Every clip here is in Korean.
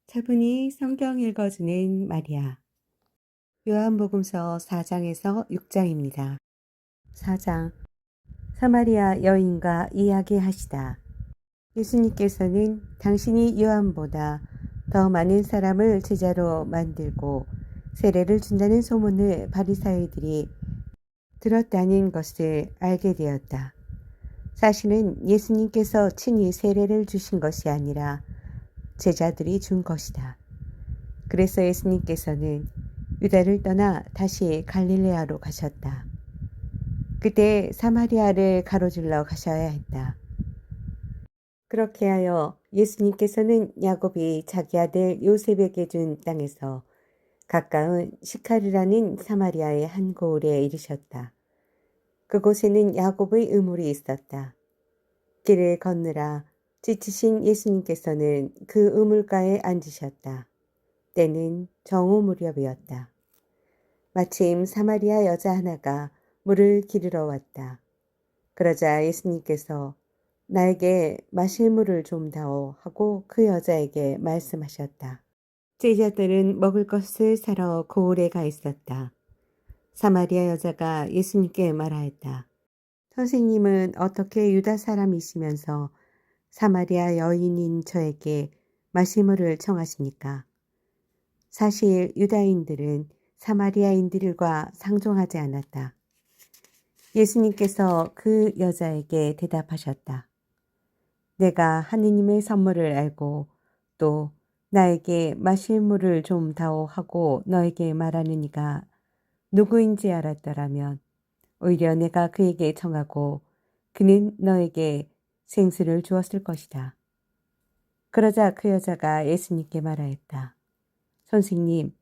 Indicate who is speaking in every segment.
Speaker 1: 차분히 성경 읽어주는 마리아. 요한복음서 4장에서 6장입니다. 4장. 사마리아 여인과 이야기하시다. 예수님께서는 당신이 요한보다 더 많은 사람을 제자로 만들고 세례를 준다는 소문을 바리사이들이 들었다는 것을 알게 되었다. 사실은 예수님께서 친히 세례를 주신 것이 아니라 제자들이 준 것이다. 그래서 예수님께서는 유다를 떠나 다시 갈릴레아로 가셨다. 그때 사마리아를 가로질러 가셔야 했다. 그렇게 하여 예수님께서는 야곱이 자기 아들 요셉에게 준 땅에서 가까운 시카르라는 사마리아의 한 고을에 이르셨다. 그곳에는 야곱의 우물이 있었다. 길을 건너라 지치신 예수님께서는 그 우물가에 앉으셨다. 때는 정오 무렵이었다. 마침 사마리아 여자 하나가 물을 기르러 왔다. 그러자 예수님께서 나에게 마실 물을 좀 다오 하고 그 여자에게 말씀하셨다. 제자들은 먹을 것을 사러 고을에 가 있었다. 사마리아 여자가 예수님께 말하였다. 선생님은 어떻게 유다 사람이시면서 사마리아 여인인 저에게 마실 물을 청하십니까? 사실 유다인들은 사마리아인들과 상종하지 않았다. 예수님께서 그 여자에게 대답하셨다. 내가 하느님의 선물을 알고 또 나에게 마실 물을 좀 다오 하고 너에게 말하는 이가 누구인지 알았더라면 오히려 내가 그에게 청하고 그는 너에게 생수를 주었을 것이다. 그러자 그 여자가 예수님께 말하였다. 선생님,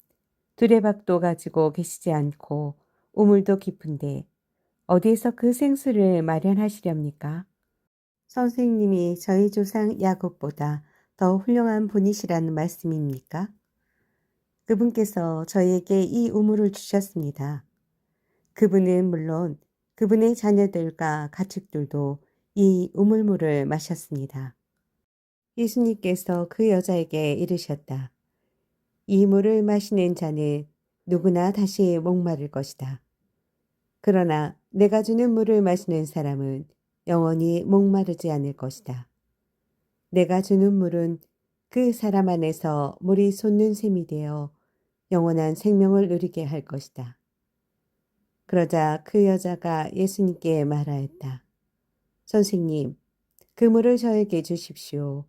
Speaker 1: 두레박도 가지고 계시지 않고 우물도 깊은데 어디에서 그 생수를 마련하시렵니까? 선생님이 저희 조상 야곱보다 더 훌륭한 분이시라는 말씀입니까? 그분께서 저희에게 이 우물을 주셨습니다. 그분은 물론 그분의 자녀들과 가축들도 이 우물물을 마셨습니다. 예수님께서 그 여자에게 이르셨다. 이 물을 마시는 자는 누구나 다시 목마를 것이다. 그러나 내가 주는 물을 마시는 사람은 영원히 목마르지 않을 것이다. 내가 주는 물은 그 사람 안에서 물이 솟는 샘이 되어 영원한 생명을 누리게 할 것이다. 그러자 그 여자가 예수님께 말하였다. 선생님, 그 물을 저에게 주십시오.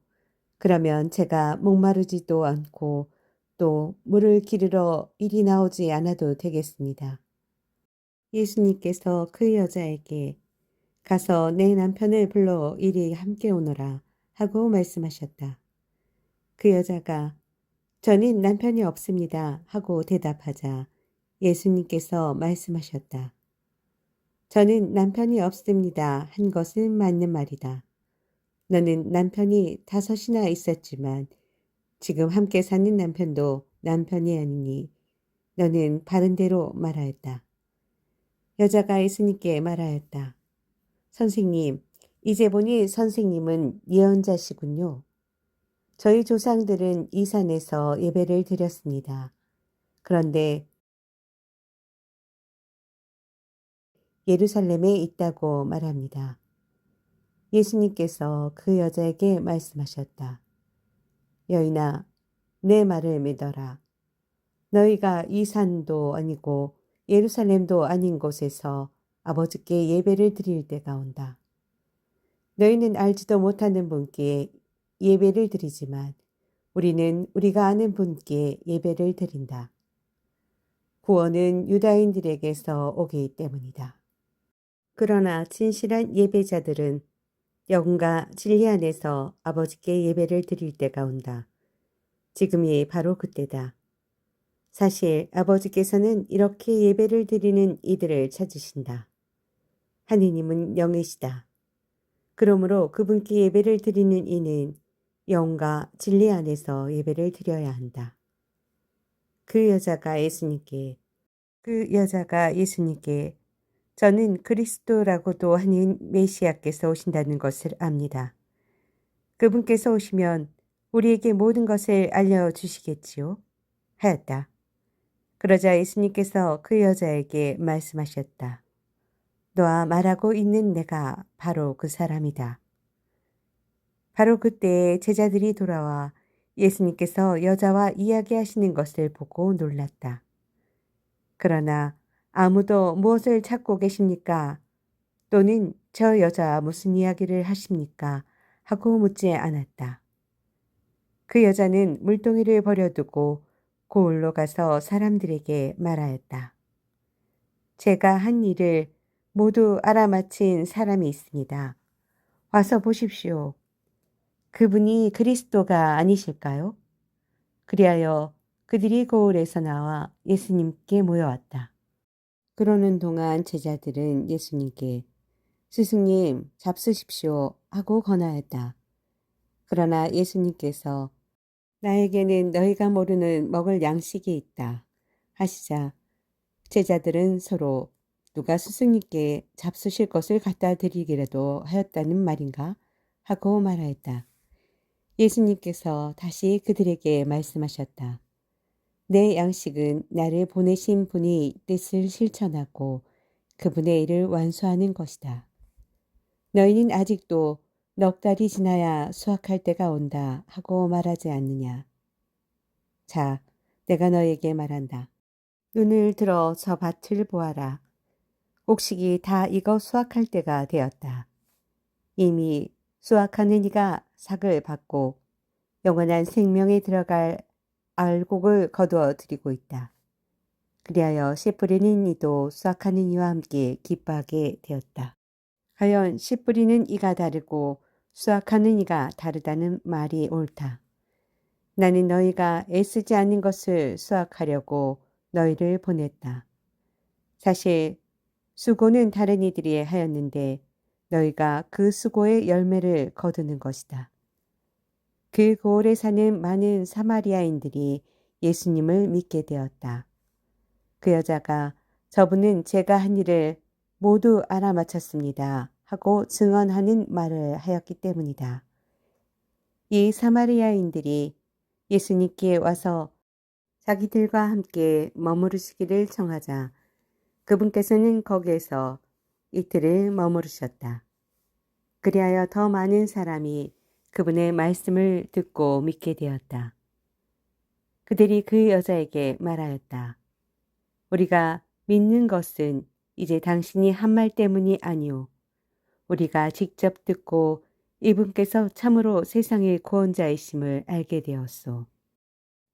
Speaker 1: 그러면 제가 목마르지도 않고 또 물을 기르러 이리 나오지 않아도 되겠습니다. 예수님께서 그 여자에게 가서 내 남편을 불러 이리 함께 오너라 하고 말씀하셨다. 그 여자가 저는 남편이 없습니다 하고 대답하자 예수님께서 말씀하셨다. 저는 남편이 없습니다 한 것은 맞는 말이다. 너는 남편이 5이나 있었지만 지금 함께 사는 남편도 남편이 아니니 너는 바른 대로 말하였다. 여자가 예수님께 말하였다. 선생님, 이제 보니 선생님은 예언자시군요. 저희 조상들은 이 산에서 예배를 드렸습니다. 그런데 예루살렘에 있다고 말합니다. 예수님께서 그 여자에게 말씀하셨다. 여인아, 내 말을 믿어라. 너희가 이 산도 아니고 예루살렘도 아닌 곳에서 아버지께 예배를 드릴 때가 온다. 너희는 알지도 못하는 분께 예배를 드리지만 우리는 우리가 아는 분께 예배를 드린다. 구원은 유다인들에게서 오기 때문이다. 그러나 진실한 예배자들은 영과 진리 안에서 아버지께 예배를 드릴 때가 온다. 지금이 바로 그때다. 사실 아버지께서는 이렇게 예배를 드리는 이들을 찾으신다. 하느님은 영이시다. 그러므로 그분께 예배를 드리는 이는 영과 진리 안에서 예배를 드려야 한다. 그 여자가 예수님께 저는 그리스도라고도 하는 메시아께서 오신다는 것을 압니다. 그분께서 오시면 우리에게 모든 것을 알려주시겠지요? 하였다. 그러자 예수님께서 그 여자에게 말씀하셨다. 너와 말하고 있는 내가 바로 그 사람이다. 바로 그때 제자들이 돌아와 예수님께서 여자와 이야기하시는 것을 보고 놀랐다. 그러나 아무도 무엇을 찾고 계십니까? 또는 저 여자와 무슨 이야기를 하십니까? 하고 묻지 않았다. 그 여자는 물동이를 버려두고 고을로 가서 사람들에게 말하였다. 제가 한 일을 모두 알아맞힌 사람이 있습니다. 와서 보십시오. 그분이 그리스도가 아니실까요? 그리하여 그들이 고을에서 나와 예수님께 모여왔다. 그러는 동안 제자들은 예수님께 스승님 잡수십시오 하고 권하였다. 그러나 예수님께서 나에게는 너희가 모르는 먹을 양식이 있다 하시자 제자들은 서로 누가 스승님께 잡수실 것을 갖다 드리기라도 하였다는 말인가 하고 말하였다. 예수님께서 다시 그들에게 말씀하셨다. 내 양식은 나를 보내신 분이 뜻을 실천하고 그분의 일을 완수하는 것이다. 너희는 아직도 넉 달이 지나야 수확할 때가 온다 하고 말하지 않느냐. 자, 내가 너에게 말한다. 눈을 들어 저 밭을 보아라. 곡식이 다 익어 수확할 때가 되었다. 이미 수확하는 이가 삭을 받고 영원한 생명에 들어갈 알곡을 거두어 드리고 있다. 그리하여 씨 뿌리는 이도 수확하는 이와 함께 기뻐하게 되었다. 과연 씨 뿌리는 이가 다르고 수확하는 이가 다르다는 말이 옳다. 나는 너희가 애쓰지 않는 것을 수확하려고 너희를 보냈다. 사실 수고는 다른 이들이 하였는데 너희가 그 수고의 열매를 거두는 것이다. 그 고을에 사는 많은 사마리아인들이 예수님을 믿게 되었다. 그 여자가 저분은 제가 한 일을 모두 알아맞혔습니다 하고 증언하는 말을 하였기 때문이다. 이 사마리아인들이 예수님께 와서 자기들과 함께 머무르시기를 청하자 그분께서는 거기에서 이틀을 머무르셨다. 그리하여 더 많은 사람이 그분의 말씀을 듣고 믿게 되었다. 그들이 그 여자에게 말하였다. 우리가 믿는 것은 이제 당신이 한 말 때문이 아니오. 우리가 직접 듣고 이분께서 참으로 세상의 구원자이심을 알게 되었소.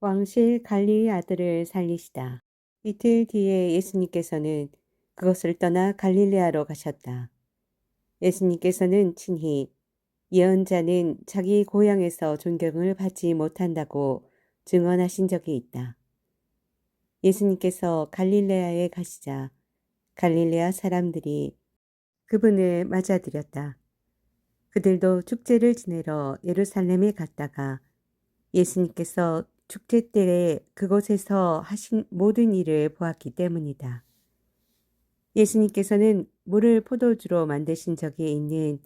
Speaker 1: 왕실 갈리의 아들을 살리시다. 이틀 뒤에 예수님께서는 그것을 떠나 갈릴레아로 가셨다. 예수님께서는 친히 예언자는 자기 고향에서 존경을 받지 못한다고 증언하신 적이 있다. 예수님께서 갈릴레아에 가시자 갈릴레아 사람들이 그분을 맞아들였다. 그들도 축제를 지내러 예루살렘에 갔다가 예수님께서 축제 때에 그곳에서 하신 모든 일을 보았기 때문이다. 예수님께서는 물을 포도주로 만드신 적이 있는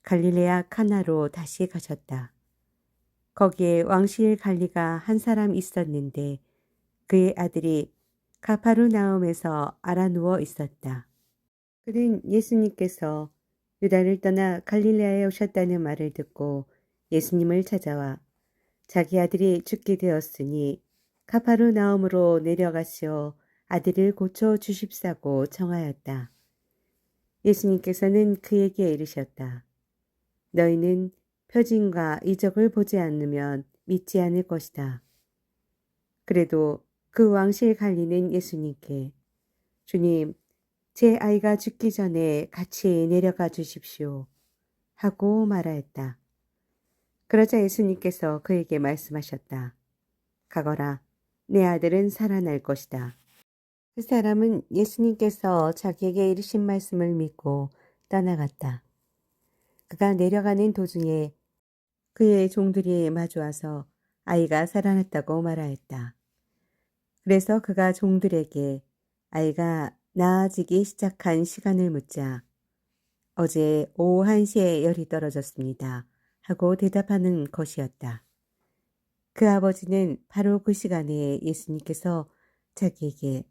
Speaker 1: 갈릴레아 카나로 다시 가셨다. 거기에 왕실 관리가 한 사람 있었는데 그의 아들이 가파르나움에서 알아누워 있었다. 그는 예수님께서 유다를 떠나 갈릴레아에 오셨다는 말을 듣고 예수님을 찾아와 자기 아들이 죽게 되었으니 가파르나움으로 내려가시어 아들을 고쳐 주십사고 청하였다. 예수님께서는 그에게 이르셨다. 너희는 표징과 이적을 보지 않으면 믿지 않을 것이다. 그래도 그 왕실 관리는 예수님께 주님, 제 아이가 죽기 전에 같이 내려가 주십시오. 하고 말하였다. 그러자 예수님께서 그에게 말씀하셨다. 가거라, 내 아들은 살아날 것이다. 그 사람은 예수님께서 자기에게 이르신 말씀을 믿고 떠나갔다. 그가 내려가는 도중에 그의 종들이 마주와서 아이가 살아났다고 말하였다. 그래서 그가 종들에게 아이가 나아지기 시작한 시간을 묻자 어제 오후 1시에 열이 떨어졌습니다. 하고 대답하는 것이었다. 그 아버지는 바로 그 시간에 예수님께서 자기에게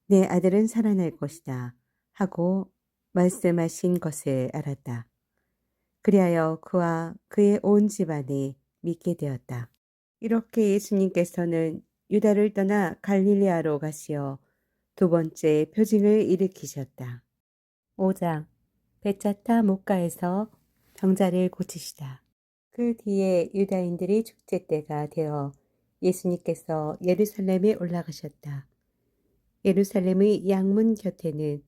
Speaker 1: 내 아들은 살아날 것이다 하고 말씀하신 것을 알았다. 그리하여 그와 그의 온 집안이 믿게 되었다. 이렇게 예수님께서는 유다를 떠나 갈릴레아로 가시어 두 번째 표징을 일으키셨다. 5장 베차타 목가에서 병자를 고치시다. 그 뒤에 유다인들이 축제 때가 되어 예수님께서 예루살렘에 올라가셨다. 예루살렘의 양문 곁에는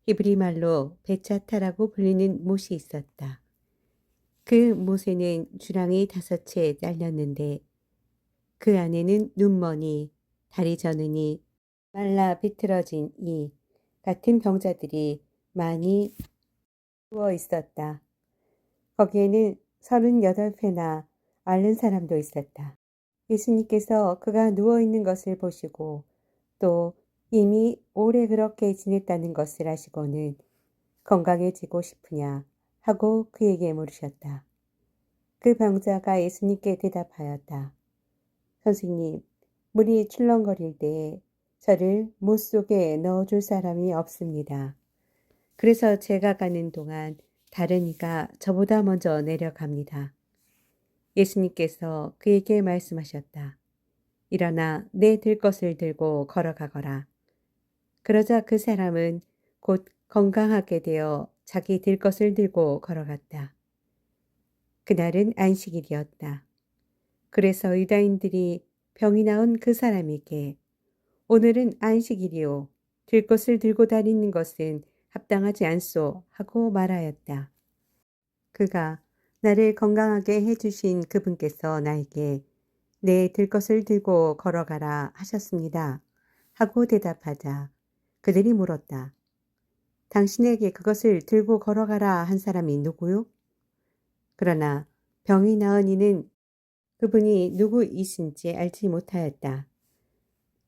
Speaker 1: 히브리 말로 베차타라고 불리는 못이 있었다. 그 못에는 주랑이 5채 딸렸는데 그 안에는 눈머니, 다리 저느니, 말라 비틀어진 이 같은 병자들이 많이 누워 있었다. 거기에는 38회나 앓는 사람도 있었다. 예수님께서 그가 누워 있는 것을 보시고 또 이미 오래 그렇게 지냈다는 것을 아시고는 건강해지고 싶으냐 하고 그에게 물으셨다. 그 병자가 예수님께 대답하였다. 선생님, 물이 출렁거릴 때에 저를 못 속에 넣어줄 사람이 없습니다. 그래서 제가 가는 동안 다른 이가 저보다 먼저 내려갑니다. 예수님께서 그에게 말씀하셨다. 일어나 내 들 것을 들고 걸어가거라. 그러자 그 사람은 곧 건강하게 되어 자기 들 것을 들고 걸어갔다. 그날은 안식일이었다. 그래서 유다인들이 병이 나은 그 사람에게 오늘은 안식일이요. 들 것을 들고 다니는 것은 합당하지 않소 하고 말하였다. 그가 나를 건강하게 해주신 그분께서 나에게 내 들 것을 들고 걸어가라 하셨습니다. 하고 대답하자 그들이 물었다. 당신에게 그것을 들고 걸어가라 한 사람이 누구요? 그러나 병이 나은 이는 그분이 누구이신지 알지 못하였다.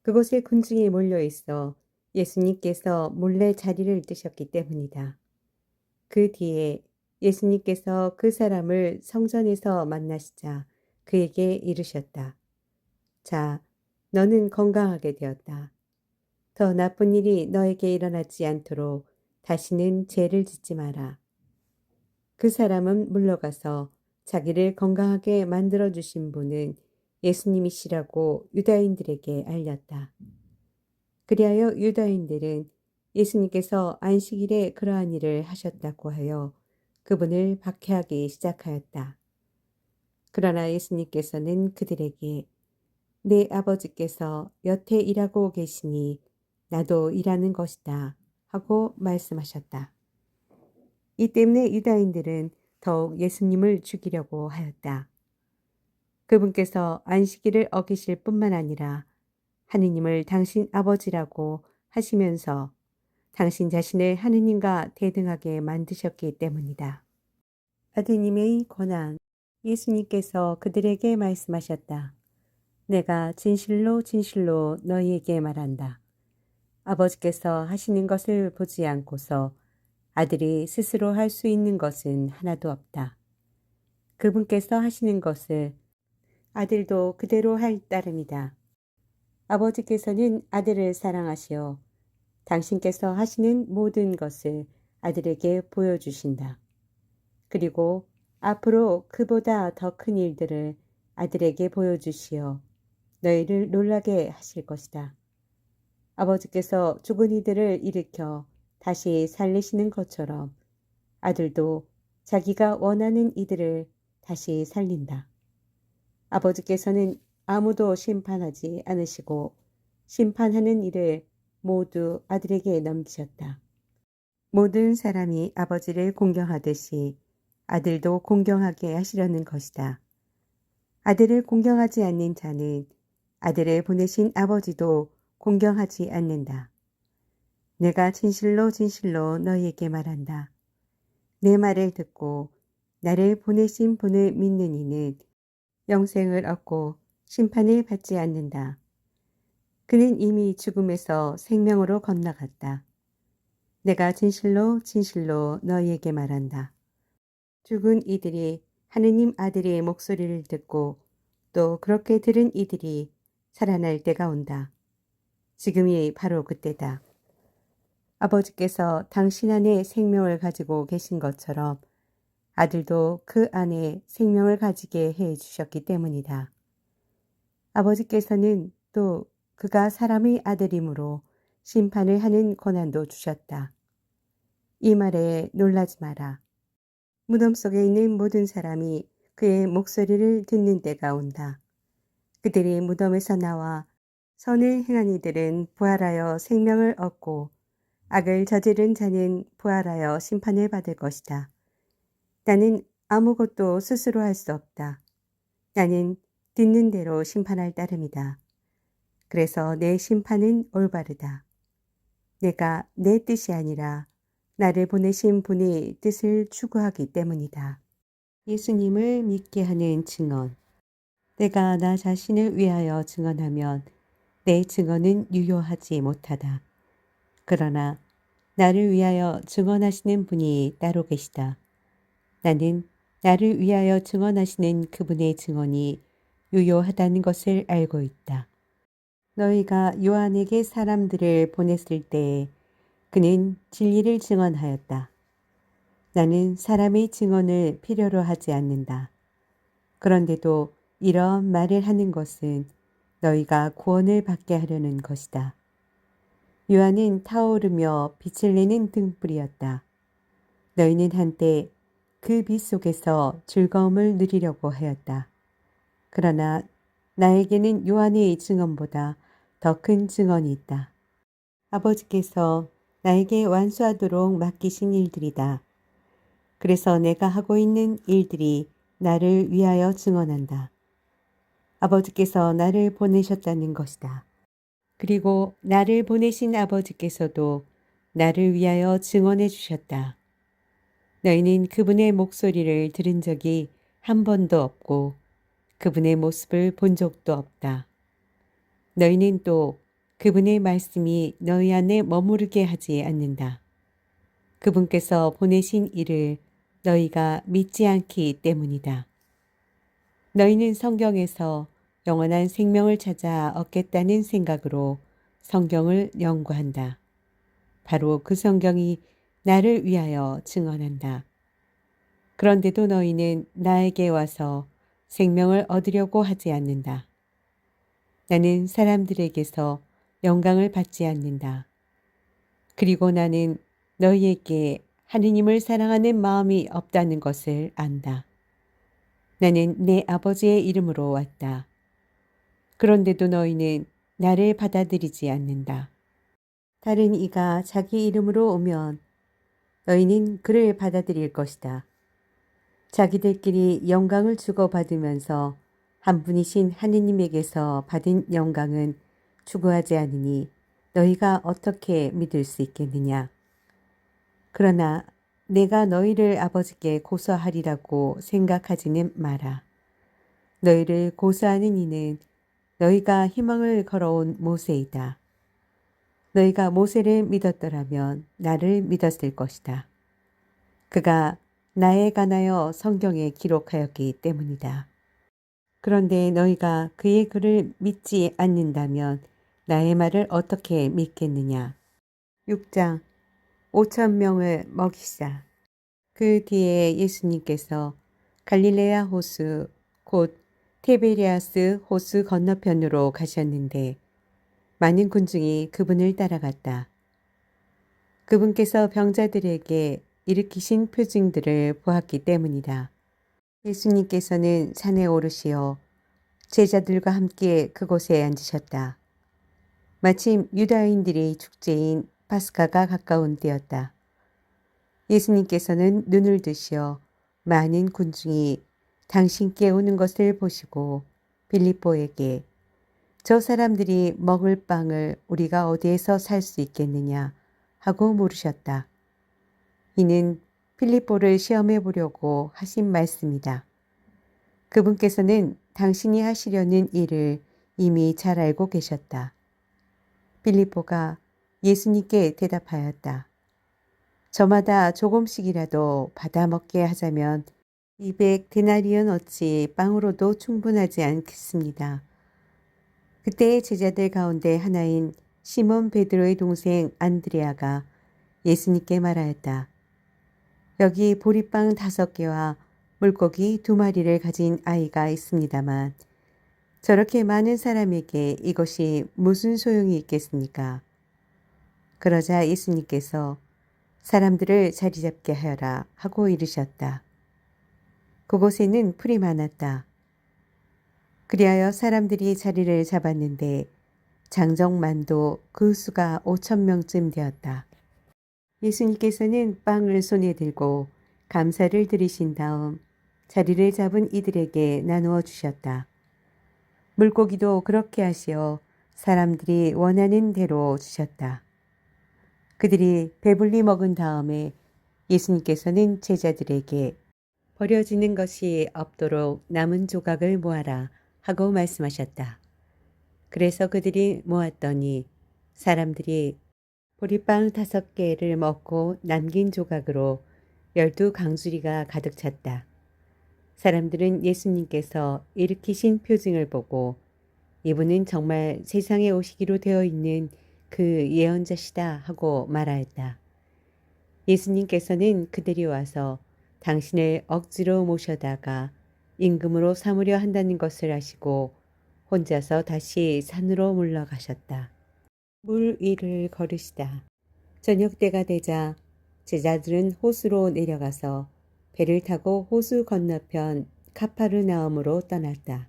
Speaker 1: 그곳에 군중이 몰려 있어 예수님께서 몰래 자리를 뜨셨기 때문이다. 그 뒤에 예수님께서 그 사람을 성전에서 만나시자 그에게 이르셨다. 자, 너는 건강하게 되었다. 더 나쁜 일이 너에게 일어나지 않도록 다시는 죄를 짓지 마라. 그 사람은 물러가서 자기를 건강하게 만들어주신 분은 예수님이시라고 유다인들에게 알렸다. 그리하여 유다인들은 예수님께서 안식일에 그러한 일을 하셨다고 하여 그분을 박해하기 시작하였다. 그러나 예수님께서는 그들에게 내 아버지께서 여태 일하고 계시니 나도 일하는 것이다 하고 말씀하셨다. 이 때문에 유다인들은 더욱 예수님을 죽이려고 하였다. 그분께서 안식일을 어기실 뿐만 아니라 하느님을 당신 아버지라고 하시면서 당신 자신을 하느님과 대등하게 만드셨기 때문이다. 아드님의 고난. 예수님께서 그들에게 말씀하셨다. 내가 진실로 진실로 너희에게 말한다. 아버지께서 하시는 것을 보지 않고서 아들이 스스로 할 수 있는 것은 하나도 없다. 그분께서 하시는 것을 아들도 그대로 할 따름이다. 아버지께서는 아들을 사랑하시어 당신께서 하시는 모든 것을 아들에게 보여주신다. 그리고 앞으로 그보다 더 큰 일들을 아들에게 보여주시어 너희를 놀라게 하실 것이다. 아버지께서 죽은 이들을 일으켜 다시 살리시는 것처럼 아들도 자기가 원하는 이들을 다시 살린다. 아버지께서는 아무도 심판하지 않으시고 심판하는 일을 모두 아들에게 넘기셨다. 모든 사람이 아버지를 공경하듯이 아들도 공경하게 하시려는 것이다. 아들을 공경하지 않는 자는 아들을 보내신 아버지도 공경하지 않는다. 내가 진실로 진실로 너희에게 말한다. 내 말을 듣고 나를 보내신 분을 믿는 이는 영생을 얻고 심판을 받지 않는다. 그는 이미 죽음에서 생명으로 건너갔다. 내가 진실로 진실로 너희에게 말한다. 죽은 이들이 하느님 아들의 목소리를 듣고 또 그렇게 들은 이들이 살아날 때가 온다. 지금이 바로 그때다. 아버지께서 당신 안에 생명을 가지고 계신 것처럼 아들도 그 안에 생명을 가지게 해 주셨기 때문이다. 아버지께서는 또 그가 사람의 아들이므로 심판을 하는 권한도 주셨다. 이 말에 놀라지 마라. 무덤 속에 있는 모든 사람이 그의 목소리를 듣는 때가 온다. 그들이 무덤에서 나와 선을 행한 이들은 부활하여 생명을 얻고 악을 저지른 자는 부활하여 심판을 받을 것이다. 나는 아무것도 스스로 할 수 없다. 나는 듣는 대로 심판할 따름이다. 그래서 내 심판은 올바르다. 내가 내 뜻이 아니라 나를 보내신 분의 뜻을 추구하기 때문이다. 예수님을 믿게 하는 증언. 내가 나 자신을 위하여 증언하면 내 증언은 유효하지 못하다. 그러나 나를 위하여 증언하시는 분이 따로 계시다. 나는 나를 위하여 증언하시는 그분의 증언이 유효하다는 것을 알고 있다. 너희가 요한에게 사람들을 보냈을 때에 그는 진리를 증언하였다. 나는 사람의 증언을 필요로 하지 않는다. 그런데도 이런 말을 하는 것은 너희가 구원을 받게 하려는 것이다. 요한은 타오르며 빛을 내는 등불이었다. 너희는 한때 그 빛 속에서 즐거움을 누리려고 하였다. 그러나 나에게는 요한의 증언보다 더 큰 증언이 있다. 아버지께서 나에게 완수하도록 맡기신 일들이다. 그래서 내가 하고 있는 일들이 나를 위하여 증언한다. 아버지께서 나를 보내셨다는 것이다. 그리고 나를 보내신 아버지께서도 나를 위하여 증언해 주셨다. 너희는 그분의 목소리를 들은 적이 한 번도 없고 그분의 모습을 본 적도 없다. 너희는 또 그분의 말씀이 너희 안에 머무르게 하지 않는다. 그분께서 보내신 이를 너희가 믿지 않기 때문이다. 너희는 성경에서 영원한 생명을 찾아 얻겠다는 생각으로 성경을 연구한다. 바로 그 성경이 나를 위하여 증언한다. 그런데도 너희는 나에게 와서 생명을 얻으려고 하지 않는다. 나는 사람들에게서 영광을 받지 않는다. 그리고 나는 너희에게 하느님을 사랑하는 마음이 없다는 것을 안다. 나는 내 아버지의 이름으로 왔다. 그런데도 너희는 나를 받아들이지 않는다. 다른 이가 자기 이름으로 오면 너희는 그를 받아들일 것이다. 자기들끼리 영광을 주고받으면서 한 분이신 하느님에게서 받은 영광은 추구하지 않으니 너희가 어떻게 믿을 수 있겠느냐. 그러나 내가 너희를 아버지께 고소하리라고 생각하지는 마라. 너희를 고소하는 이는 너희가 희망을 걸어온 모세이다. 너희가 모세를 믿었더라면 나를 믿었을 것이다. 그가 나에 관하여 성경에 기록하였기 때문이다. 그런데 너희가 그의 글을 믿지 않는다면 나의 말을 어떻게 믿겠느냐. 6장 5,000명을 먹이시다. 그 뒤에 예수님께서 갈릴레아 호수 곧 티베리아스 호수 건너편으로 가셨는데 많은 군중이 그분을 따라갔다. 그분께서 병자들에게 일으키신 표징들을 보았기 때문이다. 예수님께서는 산에 오르시어 제자들과 함께 그곳에 앉으셨다. 마침 유다인들의 축제인 파스카가 가까운 때였다. 예수님께서는 눈을 드시어 많은 군중이 당신께 오는 것을 보시고 빌립보에게 저 사람들이 먹을 빵을 우리가 어디에서 살 수 있겠느냐 하고 물으셨다. 이는 빌립보를 시험해 보려고 하신 말씀이다. 그분께서는 당신이 하시려는 일을 이미 잘 알고 계셨다. 빌립보가 예수님께 대답하였다. 저마다 조금씩이라도 받아먹게 하자면 200데나리온 어치 빵으로도 충분하지 않겠습니다. 그때 제자들 가운데 하나인 시몬 베드로의 동생 안드레아가 예수님께 말하였다. 여기 보리빵 5개와 물고기 2마리를 가진 아이가 있습니다만 저렇게 많은 사람에게 이것이 무슨 소용이 있겠습니까? 그러자 예수님께서 사람들을 자리 잡게 하여라 하고 이르셨다. 그곳에는 풀이 많았다. 그리하여 사람들이 자리를 잡았는데 장정만도 그 수가 5,000명쯤 되었다. 예수님께서는 빵을 손에 들고 감사를 드리신 다음 자리를 잡은 이들에게 나누어 주셨다. 물고기도 그렇게 하시어 사람들이 원하는 대로 주셨다. 그들이 배불리 먹은 다음에 예수님께서는 제자들에게 버려지는 것이 없도록 남은 조각을 모아라 하고 말씀하셨다. 그래서 그들이 모았더니 사람들이 보리빵 5개를 먹고 남긴 조각으로 12강수리가 가득 찼다. 사람들은 예수님께서 일으키신 표징을 보고 이분은 정말 세상에 오시기로 되어 있는 그 예언자시다 하고 말하였다. 예수님께서는 그들이 와서 당신을 억지로 모셔다가 임금으로 삼으려 한다는 것을 아시고 혼자서 다시 산으로 물러가셨다. 물 위를 걸으시다. 저녁 때가 되자 제자들은 호수로 내려가서 배를 타고 호수 건너편 카파르나움으로 떠났다.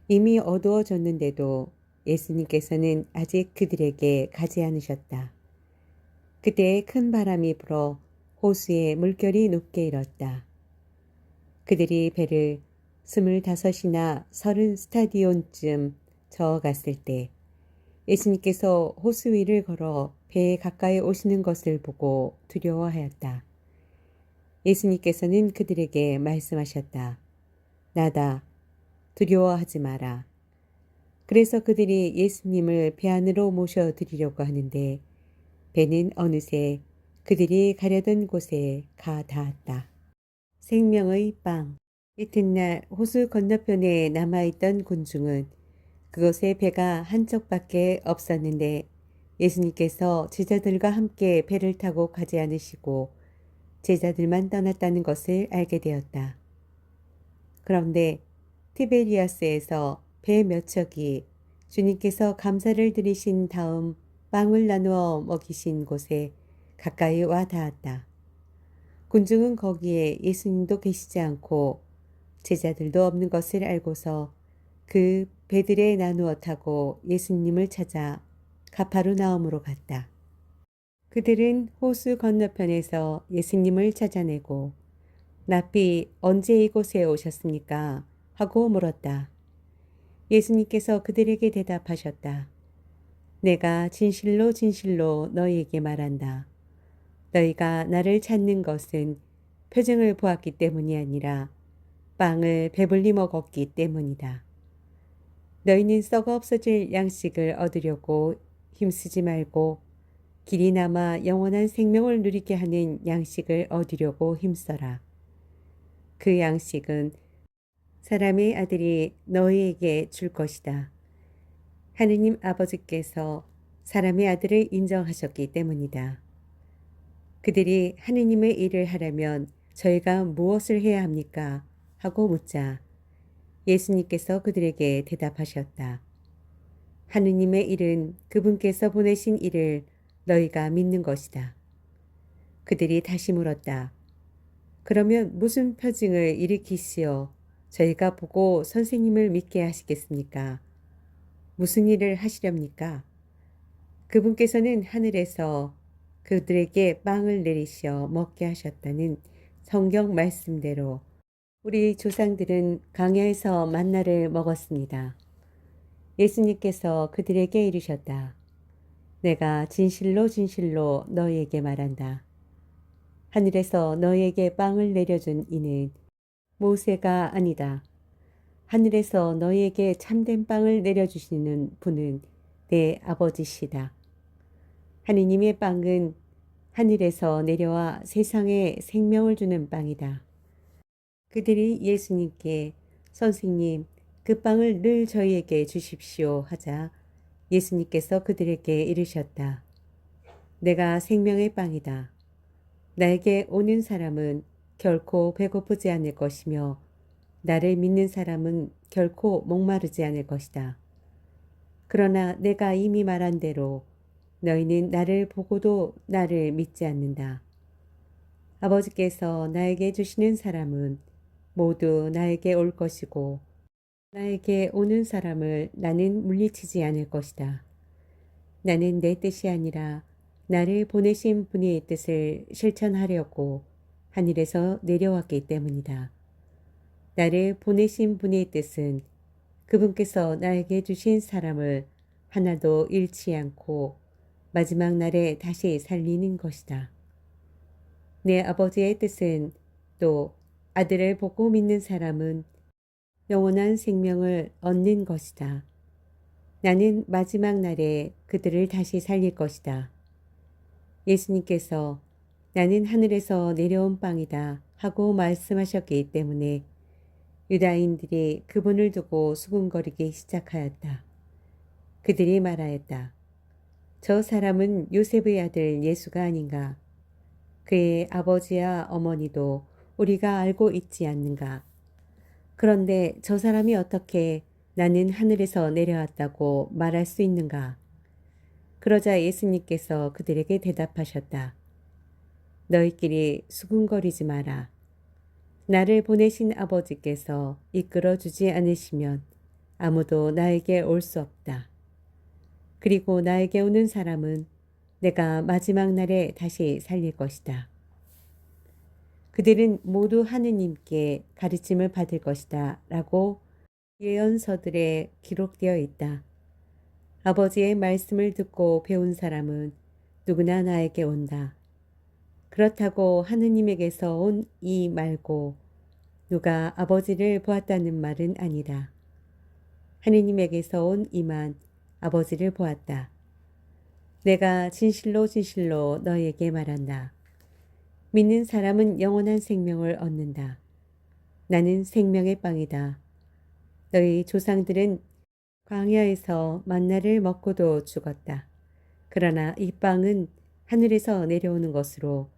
Speaker 1: 이미 어두워졌는데도 예수님께서는 아직 그들에게 가지 않으셨다. 그때 큰 바람이 불어 호수에 물결이 높게 일었다. 그들이 배를 25이나 30스타디온쯤 저어갔을 때 예수님께서 호수 위를 걸어 배에 가까이 오시는 것을 보고 두려워하였다. 예수님께서는 그들에게 말씀하셨다. 나다. 두려워하지 마라. 그래서 그들이 예수님을 배 안으로 모셔드리려고 하는데 배는 어느새 그들이 가려던 곳에 가 닿았다. 생명의 빵. 이튿날 호수 건너편에 남아있던 군중은 그곳에 배가 한 척밖에 없었는데 예수님께서 제자들과 함께 배를 타고 가지 않으시고 제자들만 떠났다는 것을 알게 되었다. 그런데 티베리아스에서 배 몇 척이 주님께서 감사를 드리신 다음 빵을 나누어 먹이신 곳에 가까이 와 닿았다. 군중은 거기에 예수님도 계시지 않고 제자들도 없는 것을 알고서 그 배들에 나누어 타고 예수님을 찾아 가파르나움으로 갔다. 그들은 호수 건너편에서 예수님을 찾아내고 랍비 언제 이곳에 오셨습니까? 하고 물었다. 예수님께서 그들에게 대답하셨다. 내가 진실로 진실로 너희에게 말한다. 너희가 나를 찾는 것은 표징을 보았기 때문이 아니라 빵을 배불리 먹었기 때문이다. 너희는 썩어 없어질 양식을 얻으려고 힘쓰지 말고 길이 남아 영원한 생명을 누리게 하는 양식을 얻으려고 힘써라. 그 양식은 사람의 아들이 너희에게 줄 것이다. 하느님 아버지께서 사람의 아들을 인정하셨기 때문이다. 그들이 하느님의 일을 하려면 저희가 무엇을 해야 합니까? 하고 묻자 예수님께서 그들에게 대답하셨다. 하느님의 일은 그분께서 보내신 일을 너희가 믿는 것이다. 그들이 다시 물었다. 그러면 무슨 표징을 일으키시어 저희가 보고 선생님을 믿게 하시겠습니까? 무슨 일을 하시렵니까? 그분께서는 하늘에서 그들에게 빵을 내리시어 먹게 하셨다는 성경 말씀대로 우리 조상들은 광야에서 만나를 먹었습니다. 예수님께서 그들에게 이르셨다. 내가 진실로 진실로 너희에게 말한다. 하늘에서 너희에게 빵을 내려준 이는 모세가 아니다. 하늘에서 너희에게 참된 빵을 내려주시는 분은 내 아버지시다. 하느님의 빵은 하늘에서 내려와 세상에 생명을 주는 빵이다. 그들이 예수님께 선생님, 그 빵을 늘 저희에게 주십시오 하자 예수님께서 그들에게 이르셨다. 내가 생명의 빵이다. 나에게 오는 사람은 결코 배고프지 않을 것이며 나를 믿는 사람은 결코 목마르지 않을 것이다. 그러나 내가 이미 말한 대로 너희는 나를 보고도 나를 믿지 않는다. 아버지께서 나에게 주시는 사람은 모두 나에게 올 것이고 나에게 오는 사람을 나는 물리치지 않을 것이다. 나는 내 뜻이 아니라 나를 보내신 분의 뜻을 실천하려고 하늘에서 내려왔기 때문이다. 나를 보내신 분의 뜻은 그분께서 나에게 주신 사람을 하나도 잃지 않고 마지막 날에 다시 살리는 것이다. 내 아버지의 뜻은 또 아들을 보고 믿는 사람은 영원한 생명을 얻는 것이다. 나는 마지막 날에 그들을 다시 살릴 것이다. 예수님께서 나는 하늘에서 내려온 빵이다 하고 말씀하셨기 때문에 유다인들이 그분을 두고 수군거리기 시작하였다. 그들이 말하였다. 저 사람은 요셉의 아들 예수가 아닌가? 그의 아버지와 어머니도 우리가 알고 있지 않는가? 그런데 저 사람이 어떻게 나는 하늘에서 내려왔다고 말할 수 있는가? 그러자 예수님께서 그들에게 대답하셨다. 너희끼리 수군거리지 마라. 나를 보내신 아버지께서 이끌어 주지 않으시면 아무도 나에게 올 수 없다. 그리고 나에게 오는 사람은 내가 마지막 날에 다시 살릴 것이다. 그들은 모두 하느님께 가르침을 받을 것이다 라고 예언서들에 기록되어 있다. 아버지의 말씀을 듣고 배운 사람은 누구나 나에게 온다. 그렇다고 하느님에게서 온 이 말고 누가 아버지를 보았다는 말은 아니다. 하느님에게서 온 이만 아버지를 보았다. 내가 진실로 진실로 너희에게 말한다. 믿는 사람은 영원한 생명을 얻는다. 나는 생명의 빵이다. 너희 조상들은 광야에서 만나를 먹고도 죽었다. 그러나 이 빵은 하늘에서 내려오는 것으로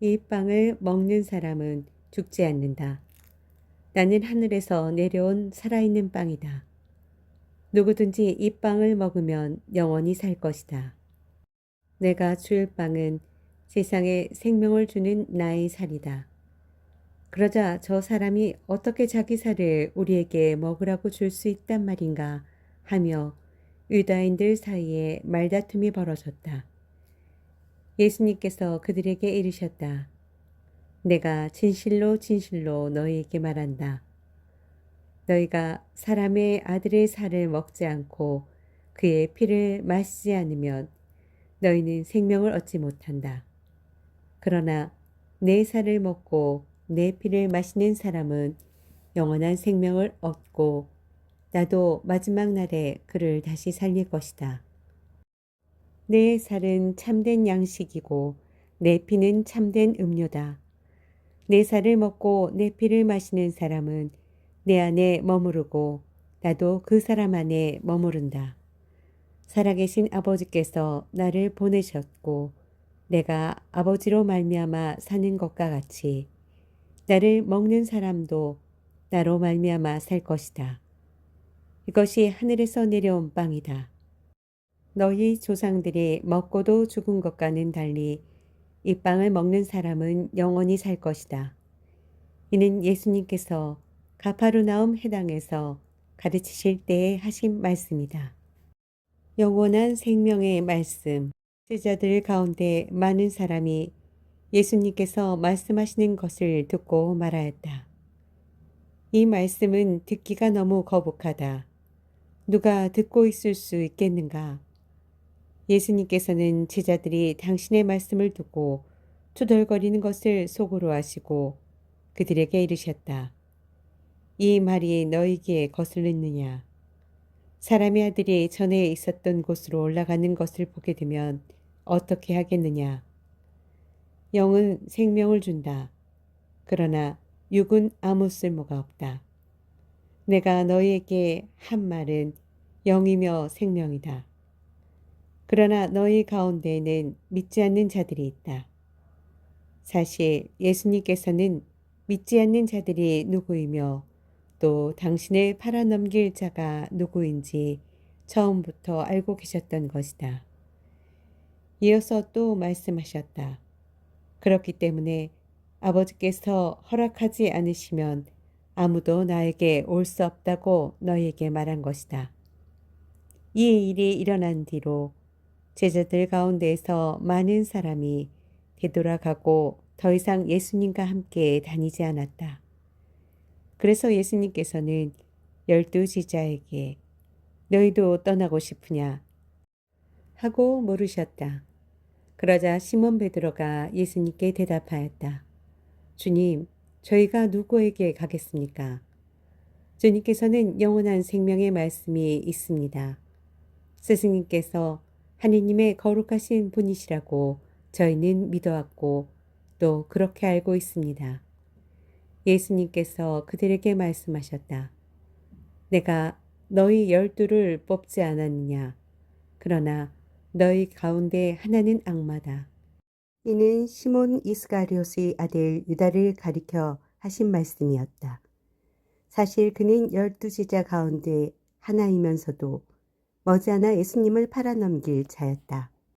Speaker 1: 이 빵을 먹는 사람은 죽지 않는다. 나는 하늘에서 내려온 살아있는 빵이다. 누구든지 이 빵을 먹으면 영원히 살 것이다. 내가 줄 빵은 세상에 생명을 주는 나의 살이다. 그러자 저 사람이 어떻게 자기 살을 우리에게 먹으라고 줄 수 있단 말인가 하며 유다인들 사이에 말다툼이 벌어졌다. 예수님께서 그들에게 이르셨다. 내가 진실로 진실로 너희에게 말한다. 너희가 사람의 아들의 살을 먹지 않고 그의 피를 마시지 않으면 너희는 생명을 얻지 못한다. 그러나 내 살을 먹고 내 피를 마시는 사람은 영원한 생명을 얻고 나도 마지막 날에 그를 다시 살릴 것이다. 내 살은 참된 양식이고 내 피는 참된 음료다. 내 살을 먹고 내 피를 마시는 사람은 내 안에 머무르고 나도 그 사람 안에 머무른다. 살아계신 아버지께서 나를 보내셨고 내가 아버지로 말미암아 사는 것과 같이 나를 먹는 사람도 나로 말미암아 살 것이다. 이것이 하늘에서 내려온 빵이다. 너희 조상들이 먹고도 죽은 것과는 달리 이 빵을 먹는 사람은 영원히 살 것이다. 이는 예수님께서 가파르나움 해당에서 가르치실 때에 하신 말씀이다. 영원한 생명의 말씀. 제자들 가운데 많은 사람이 예수님께서 말씀하시는 것을 듣고 말하였다. 이 말씀은 듣기가 너무 거북하다. 누가 듣고 있을 수 있겠는가? 예수님께서는 제자들이 당신의 말씀을 듣고 투덜거리는 것을 속으로 아시고 그들에게 이르셨다. 이 말이 너희에게 거슬리느냐? 사람의 아들이 전에 있었던 곳으로 올라가는 것을 보게 되면 어떻게 하겠느냐? 영은 생명을 준다. 그러나 육은 아무 쓸모가 없다. 내가 너희에게 한 말은 영이며 생명이다. 그러나 너희 가운데에는 믿지 않는 자들이 있다. 사실 예수님께서는 믿지 않는 자들이 누구이며 또 당신을 팔아넘길 자가 누구인지 처음부터 알고 계셨던 것이다. 이어서 또 말씀하셨다. 그렇기 때문에 아버지께서 허락하지 않으시면 아무도 나에게 올 수 없다고 너희에게 말한 것이다. 이 일이 일어난 뒤로 제자들 가운데에서 많은 사람이 되돌아가고 더 이상 예수님과 함께 다니지 않았다. 그래서 예수님께서는 12 제자에게 너희도 떠나고 싶으냐 하고 물으셨다. 그러자 시몬 베드로가 예수님께 대답하였다. 주님, 저희가 누구에게 가겠습니까? 주님께서는 영원한 생명의 말씀이 있습니다. 스승님께서 하느님의 거룩하신 분이시라고 저희는 믿어왔고 또 그렇게 알고 있습니다. 예수님께서 그들에게 말씀하셨다. 내가 너희 12를 뽑지 않았느냐? 그러나 너희 가운데 하나는 악마다. 이는 시몬 이스가리옷의 아들 유다를 가리켜 하신 말씀이었다. 사실 그는 12 제자 가운데 하나이면서도 머지않아 예수님을 팔아넘길 자였다.